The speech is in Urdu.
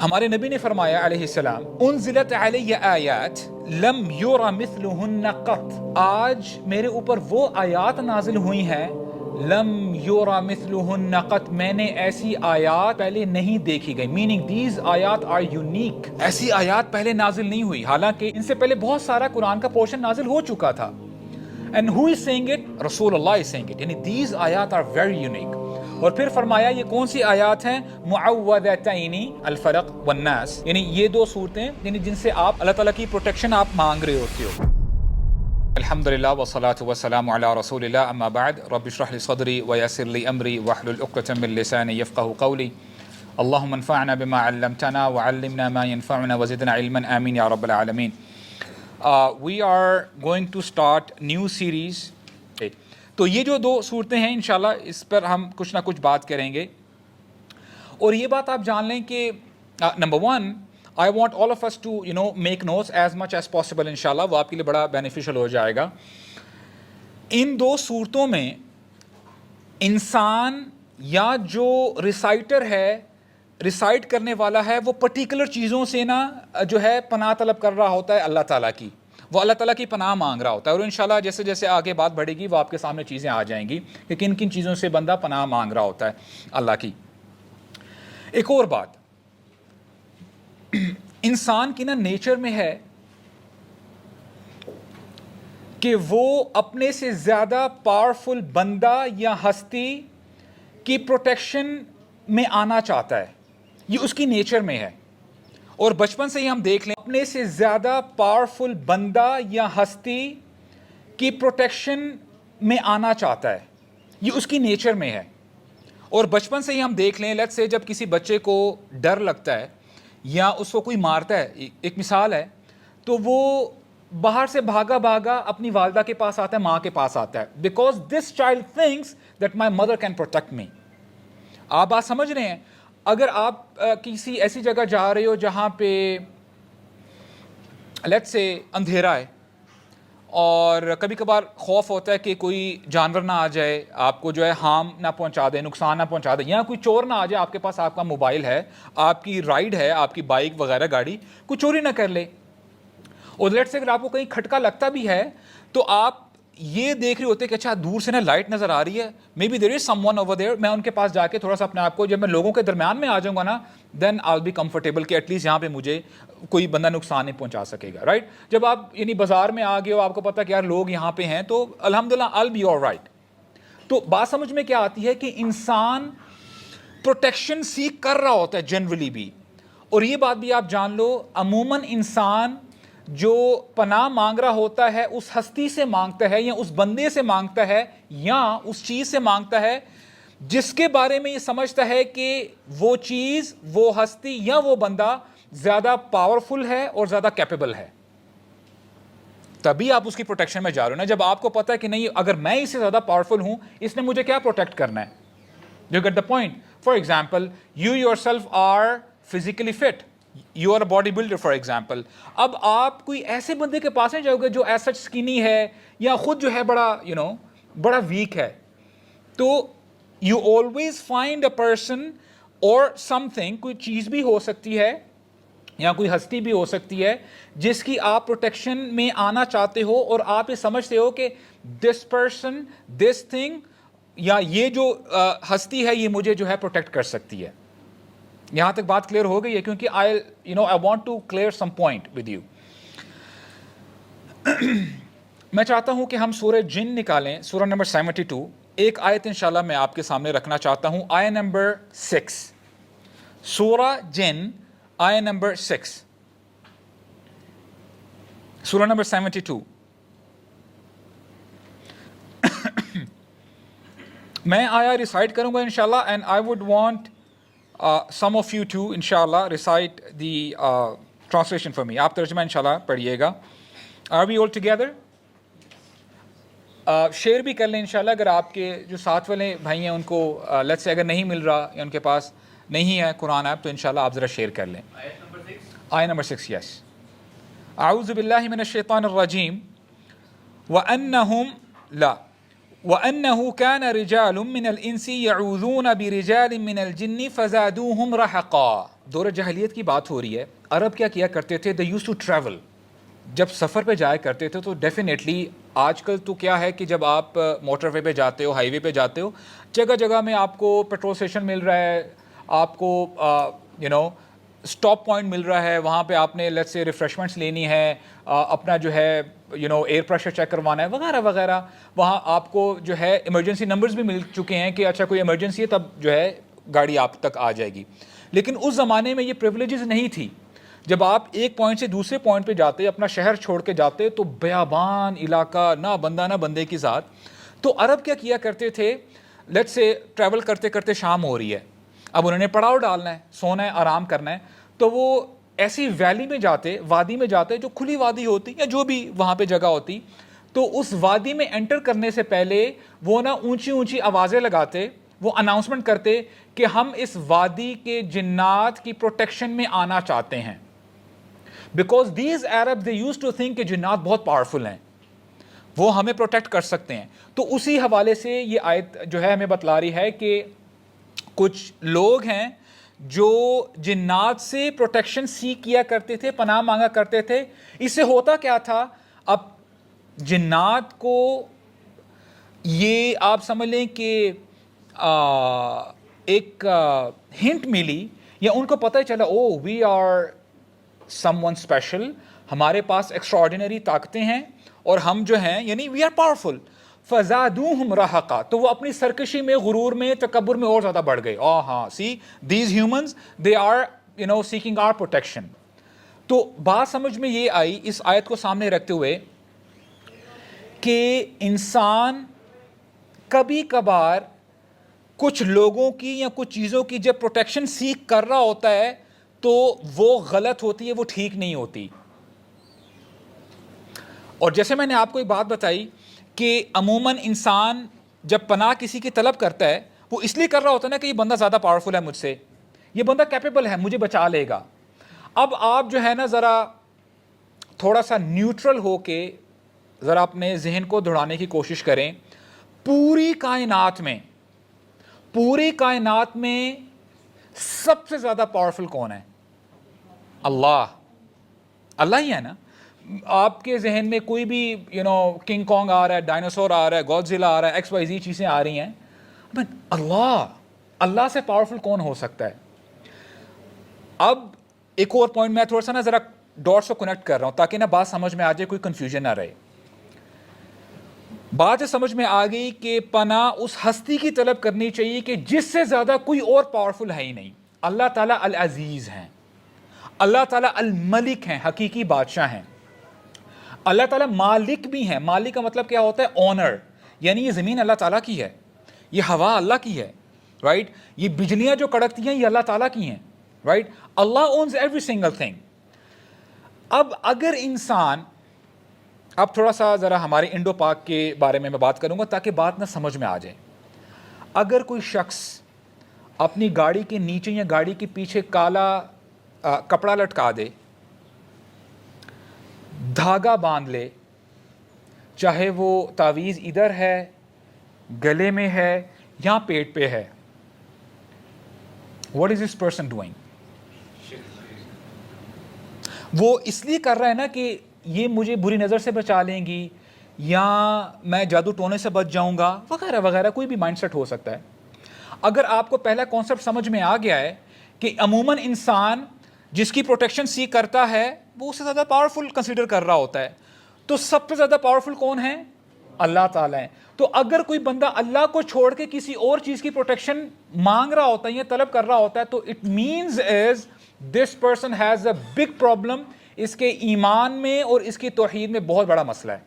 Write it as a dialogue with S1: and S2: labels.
S1: ہمارے نبی نے فرمایا علیہ السلام انزلت علی آیات لم یور مثلہن قط، آج میرے اوپر وہ آیات نازل ہوئی ہیں لم یور مثلہن قط، میں نے ایسی آیات پہلے نہیں دیکھی گئی، میننگ دیز آیات آر یونیک، ایسی آیات پہلے نازل نہیں ہوئی، حالانکہ ان سے پہلے بہت سارا قرآن کا پورشن نازل ہو چکا تھا. And who is saying it? رسول اللہ is saying it. یعنی these آیات are very unique. اور پھر فرمایا یہ کون سی آیات ہیں؟ معوذتین الفلق والناس، یعنی یہ دو صورتیں یعنی جن سے آپ اللہ تعالیٰ کی پروٹیکشن آپ مانگ رہے ہوتے ہو. الحمدللہ والصلاة والسلام علی رسول اللہ، اما بعد، رب اشرح لی صدری ویسر لی امری واحلل عقدۃ من لسانی یفقہوا قولی. اللہم انفعنا بما علمتنا وعلمنا ما ينفعنا وزدنا علما، آمین یا رب العالمین. We are going to start new series. تو یہ جو دو صورتیں ہیں انشاءاللہ اس پر ہم کچھ نہ کچھ بات کریں گے. اور یہ بات آپ جان لیں کہ number one, I want all of us to make notes as much as possible انشاءاللہ، وہ آپ کے لیے بڑا بینیفیشل ہو جائے گا. ان دو صورتوں میں انسان یا جو ریسائٹر ہے، ریسائٹ کرنے والا ہے، وہ پرٹیکولر چیزوں سے نا جو ہے پناہ طلب کر رہا ہوتا ہے اللہ تعالیٰ کی، وہ اللہ تعالیٰ کی پناہ مانگ رہا ہوتا ہے. اور انشاءاللہ جیسے جیسے آگے بات بڑھے گی وہ آپ کے سامنے چیزیں آ جائیں گی کہ کن کن چیزوں سے بندہ پناہ مانگ رہا ہوتا ہے اللہ کی. ایک اور بات، انسان کی نا نیچر میں ہے کہ وہ اپنے سے زیادہ پاورفل بندہ یا ہستی کی پروٹیکشن میں آنا چاہتا ہے، یہ اس کی نیچر میں ہے. اور بچپن سے ہی ہم دیکھ لیں، اپنے سے زیادہ پاورفل بندہ یا ہستی کی پروٹیکشن میں آنا چاہتا ہے، یہ اس کی نیچر میں ہے. اور بچپن سے ہی ہم دیکھ لیں، لیٹس سے جب کسی بچے کو ڈر لگتا ہے یا اس کو کوئی مارتا ہے، ایک مثال ہے، تو وہ باہر سے بھاگا بھاگا اپنی والدہ کے پاس آتا ہے، ماں کے پاس آتا ہے، because this child thinks that my mother can protect me. آپ بات سمجھ رہے ہیں؟ اگر آپ کسی ایسی جگہ جا رہے ہو جہاں پہ لیٹس سے اندھیرا ہے اور کبھی کبھار خوف ہوتا ہے کہ کوئی جانور نہ آ جائے، آپ کو جو ہے ہارم نہ پہنچا دے، نقصان نہ پہنچا دے، یا کوئی چور نہ آ جائے آپ کے پاس، آپ کا موبائل ہے، آپ کی رائڈ ہے، آپ کی بائک وغیرہ گاڑی، کوئی چوری نہ کر لے. اور لیٹس سے اگر آپ کو کہیں کھٹکا لگتا بھی ہے تو آپ یہ دیکھ رہے ہوتے کہ اچھا دور سے نا لائٹ نظر آ رہی ہے، maybe there is someone over there, میں ان کے پاس جا کے تھوڑا سا اپنے آپ کو، جب میں لوگوں کے درمیان میں آ جاؤں گا نا دین آئی ول بی کمفرٹیبل کہ ایٹ لیسٹ یہاں پہ مجھے کوئی بندہ نقصان نہیں پہنچا سکے گا. رائٹ؟ جب آپ یعنی بازار میں آ گئے ہو، آپ کو پتا کہ یار لوگ یہاں پہ ہیں، تو الحمدللہ آئی ول بی آل رائٹ. تو بات سمجھ میں کیا آتی ہے کہ انسان پروٹیکشن سیکھ کر رہا ہوتا ہے جنرلی بھی. اور یہ بات بھی آپ جان لو، عموماً انسان جو پناہ مانگ رہا ہوتا ہے اس ہستی سے مانگتا ہے، یا اس بندے سے مانگتا ہے، یا اس چیز سے مانگتا ہے جس کے بارے میں یہ سمجھتا ہے کہ وہ چیز، وہ ہستی یا وہ بندہ زیادہ پاورفل ہے اور زیادہ کیپیبل ہے. تبھی آپ اس کی پروٹیکشن میں جا رہے ہو نا. جب آپ کو پتا ہے کہ نہیں، اگر میں اس سے زیادہ پاورفل ہوں، اس نے مجھے کیا پروٹیکٹ کرنا ہے. You get the point? For example, you yourself are physically fit. You are a body builder, for example. اب آپ کوئی ایسے بندے کے پاس نہیں جاؤ گے جو ایز سچ سکینی ہے یا خود جو ہے بڑا بڑا ویک ہے. تو you always find a person or something، کوئی چیز بھی ہو سکتی ہے یا کوئی ہستی بھی ہو سکتی ہے جس کی آپ پروٹیکشن میں آنا چاہتے ہو، اور آپ یہ سمجھتے ہو کہ دس پرسن، دس تھنگ، یا یہ جو ہستی ہے یہ مجھے جو ہے پروٹیکٹ کر سکتی ہے. یہاں تک بات کلیئر ہو گئی ہے؟ کیونکہ I want to clear some point with you. میں چاہتا ہوں کہ ہم سورہ جن نکالیں، سورہ نمبر 72. ایک آیت انشاءاللہ میں آپ کے سامنے رکھنا چاہتا ہوں، آیت نمبر 6، سورہ جن آیت نمبر 6، سورہ نمبر 72. میں آیا ریسائٹ کروں گا انشاءاللہ، and I would want some of you to انشاءاللہ recite the translation for me. آپ ترجمہ انشاءاللہ پڑھیے گا. Are we all together? Share بھی کر لیں انشاءاللہ، اگر آپ کے جو ساتھ والے بھائی ہیں ان کو لیٹس سے اگر نہیں مل رہا یا ان کے پاس نہیں ہے قرآن ایپ، تو انشاءاللہ آپ ذرا شیئر کر لیں. آیت نمبر 6، یس. اعوذ باللہ من الشیطان الرجیم. وَأَنَّهُمْ لَا وَأَنَّهُ كَانَ رِجَالٌ مِّنَ الْإِنسِ يَعُوذُونَ بِرِجَالٍ مِّنَ الْجِنِّ فَزَادُوهُمْ رَهَقًا. دور جاہلیت کی بات ہو رہی ہے. عرب کیا کیا کرتے تھے؟ دے یوز ٹو ٹریول. جب سفر پہ جایا کرتے تھے تو ڈیفینیٹلی آج کل تو کیا ہے کہ جب آپ موٹر وے پہ جاتے ہو, ہائی وے پہ جاتے ہو, جگہ جگہ میں آپ کو پیٹرول اسٹیشن مل رہا ہے, آپ کو اسٹاپ پوائنٹ مل رہا ہے, وہاں پہ آپ نے لیٹس سے ریفریشمنٹس لینی ہے, اپنا جو ہے ایئر پریشر چیک کروانا ہے وغیرہ وغیرہ. وہاں آپ کو جو ہے ایمرجنسی نمبرز بھی مل چکے ہیں کہ اچھا کوئی ایمرجنسی ہے تب جو ہے گاڑی آپ تک آ جائے گی. لیکن اس زمانے میں یہ پریولیجز نہیں تھی. جب آپ ایک پوائنٹ سے دوسرے پوائنٹ پہ جاتے, اپنا شہر چھوڑ کے جاتے, تو بیابان علاقہ, نہ بندہ نہ بندے کی ذات. تو عرب کیا کیا کرتے تھے؟ لیٹس سے ٹریول کرتے کرتے شام ہو رہی ہے, اب انہوں نے پڑاؤ ڈالنا ہے, سونا ہے, آرام کرنا ہے, تو وہ ایسی ویلی میں جاتے, وادی میں جاتے, جو کھلی وادی ہوتی یا جو بھی وہاں پہ جگہ ہوتی. تو اس وادی میں انٹر کرنے سے پہلے وہ نا اونچی اونچی آوازیں لگاتے, وہ اناؤنسمنٹ کرتے کہ ہم اس وادی کے جنات کی پروٹیکشن میں آنا چاہتے ہیں. Because these Arab they used to think کہ جنات بہت پاورفل ہیں, وہ ہمیں پروٹیکٹ کر سکتے ہیں. تو اسی حوالے سے یہ آیت جو ہے ہمیں بتلا رہی ہے کہ کچھ لوگ ہیں جو جنات سے پروٹیکشن سیک کیا کرتے تھے, پناہ مانگا کرتے تھے. اس سے ہوتا کیا تھا؟ اب جنات کو یہ آپ سمجھ لیں کہ ایک ہنٹ ملی, یا ان کو پتہ چلا, oh we are someone special, ہمارے پاس ایکسٹرا آرڈینری طاقتیں ہیں اور ہم جو ہیں یعنی وی آر پاورفل. فزادوہم رہقا, تو وہ اپنی سرکشی میں, غرور میں, تکبر میں اور زیادہ بڑھ گئے. ہاں see these humans they are seeking our protection. تو بات سمجھ میں یہ آئی اس آیت کو سامنے رکھتے ہوئے کہ انسان کبھی کبھار کچھ لوگوں کی یا کچھ چیزوں کی جب پروٹیکشن سیکھ کر رہا ہوتا ہے تو وہ غلط ہوتی ہے, وہ ٹھیک نہیں ہوتی. اور جیسے میں نے آپ کو ایک بات بتائی کہ عموماً انسان جب پناہ کسی کی طلب کرتا ہے وہ اس لیے کر رہا ہوتا ہے نا کہ یہ بندہ زیادہ پاورفل ہے مجھ سے, یہ بندہ کیپیبل ہے, مجھے بچا لے گا. اب آپ جو ہے نا ذرا تھوڑا سا نیوٹرل ہو کے ذرا اپنے ذہن کو دوڑانے کی کوشش کریں. پوری کائنات میں سب سے زیادہ پاورفل کون ہے؟ اللہ ہی ہے نا. آپ کے ذہن میں کوئی بھی کنگ کانگ آ رہا ہے, ڈائناسور آ رہا ہے, گوڈزیلا آ رہا ہے, ایکس وائی زی چیزیں آ رہی ہیں, اللہ سے پاورفل کون ہو سکتا ہے؟ اب ایک اور پوائنٹ میں تھوڑا سا نا ذرا ڈاٹس کو کنیکٹ کر رہا ہوں تاکہ نا بات سمجھ میں آ جائے, کوئی کنفیوژن نہ رہے. بات سمجھ میں آ گئی کہ پناہ اس ہستی کی طلب کرنی چاہیے کہ جس سے زیادہ کوئی اور پاورفل ہے ہی نہیں. اللہ تعالیٰ العزیز ہیں, اللہ تعالیٰ الملک ہیں, حقیقی بادشاہ ہیں. اللہ تعالیٰ مالک بھی ہیں. مالک کا مطلب کیا ہوتا ہے؟ اونر, یعنی یہ زمین اللہ تعالیٰ کی ہے, یہ ہوا اللہ کی ہے, رائٹ. یہ بجلیاں جو کڑکتی ہیں یہ اللہ تعالیٰ کی ہیں, رائٹ. اللہ اونز ایوری سنگل تھنگ. اب اگر انسان, اب تھوڑا سا ذرا ہمارے انڈو پاک کے بارے میں بات کروں گا تاکہ بات نہ سمجھ میں آ جائے. اگر کوئی شخص اپنی گاڑی کے نیچے یا گاڑی کے پیچھے کالا کپڑا لٹکا دے, دھاگا باندھ لے, چاہے وہ تعویذ ادھر ہے, گلے میں ہے یا پیٹ پہ ہے, what is this person doing? وہ اس لیے کر رہا ہے نا کہ یہ مجھے بری نظر سے بچا لیں گی, یا میں جادو ٹونے سے بچ جاؤں گا, وغیرہ وغیرہ, کوئی بھی مائنڈ سیٹ ہو سکتا ہے. اگر آپ کو پہلا کانسیپٹ سمجھ میں آ گیا ہے کہ عموماً انسان جس کی پروٹیکشن سیکھ کرتا ہے وہ اس سے زیادہ پاورفل کنسیڈر کر رہا ہوتا ہے, تو سب سے زیادہ پاورفل کون ہے؟ اللہ تعالیٰ ہیں. تو اگر کوئی بندہ اللہ کو چھوڑ کے کسی اور چیز کی پروٹیکشن مانگ رہا ہوتا ہے یا طلب کر رہا ہوتا ہے تو it means is this person has a big problem. اس کے ایمان میں اور اس کی توحید میں بہت بڑا مسئلہ ہے.